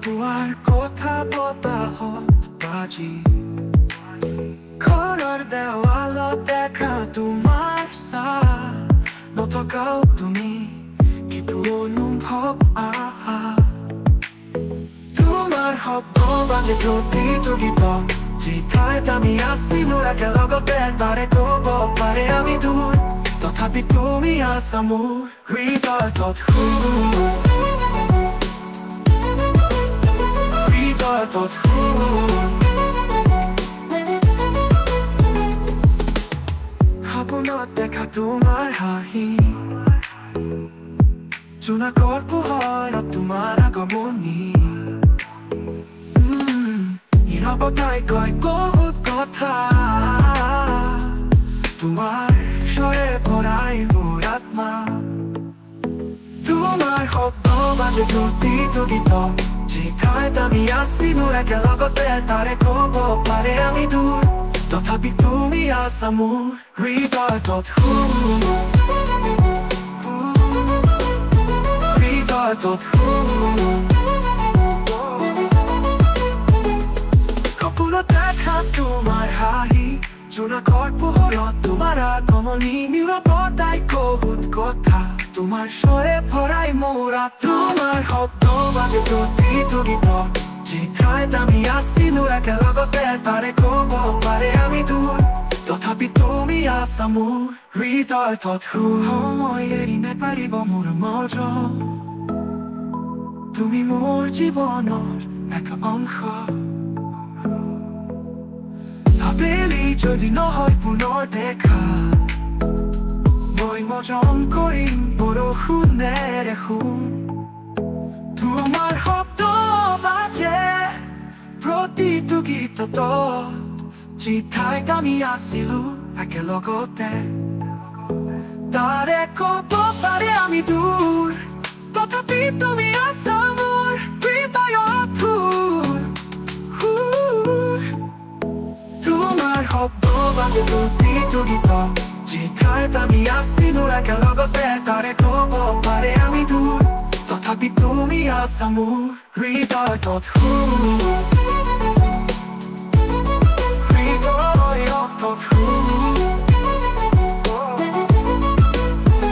দুৱাৰ কথা বতাহত বাজি ঘৰৰ দেৱালত দেখা তোমাৰ ছাঁ নথকাও তুমি কিন্তু অনুভৱ আহা তোমাৰ শব্দ বাজে প্ৰতিটো গীতত যি ঠাইত আমি আছিলো একেলগতে তাৰে ক'ব পাৰে আমি দূৰ তথাপি তুমি আছা মোৰ হৃদয়ত সপোনত দেখা তোমাৰ হাঁহি জোনাকৰ পোহৰত তোমাৰ আগমনি নীৰৱতাই কয় বহুত কথা তোমাৰ স্বৰে ভৰাই মোৰ আত্মা তোমাৰ শব্দ বাজে প্ৰতিটো গীতত যি ঠাইত আমি আছিলো একেলগতে তাৰে ক'ব পাৰে আমি দূৰ তথাপি তুমি আছা মোৰ হৃদয়ত সপোনত দেখা তোমাৰ হাঁহি জোনাকৰ পোহৰত তোমাৰ আগমনি নীৰৱতাই বহুত কথা তোমাৰ স্বৰে ভৰাই মোৰ তোমাৰ শব্দ বাজে প্ৰতিটো গীতত যি ঠাইত আমি আছিলো একেলগতে তাৰে ক'ব পাৰে আমি দূৰ তথাপি তুমি আছা মোৰ হৃদয়ত সময় এৰি নেপাৰিব মোৰ মৰম তুমি মোৰ জীৱনৰ এক অংশ আবেলি যদি নহয় পুনৰ দেখা মই মৰম কৰিম বৰষুণেৰে শুন তোমাৰ শব্দ বাজে প্ৰতিটো গীতত যি ঠাইত আমি আছিলো একেলগতে তাৰে ক'ব পাৰে আমি দূৰ তথাপি তুমি আছা মোৰ হৃদয়ত তোমাৰ শব্দ বাজে প্ৰতিটো গীতত যি ঠাইত আমি আছিলো একেলগতে তাৰে ক'ব পাৰে আমি দূৰ তথাপি তুমি আছা মোৰ হৃদয়ত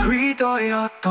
হৃদয়ত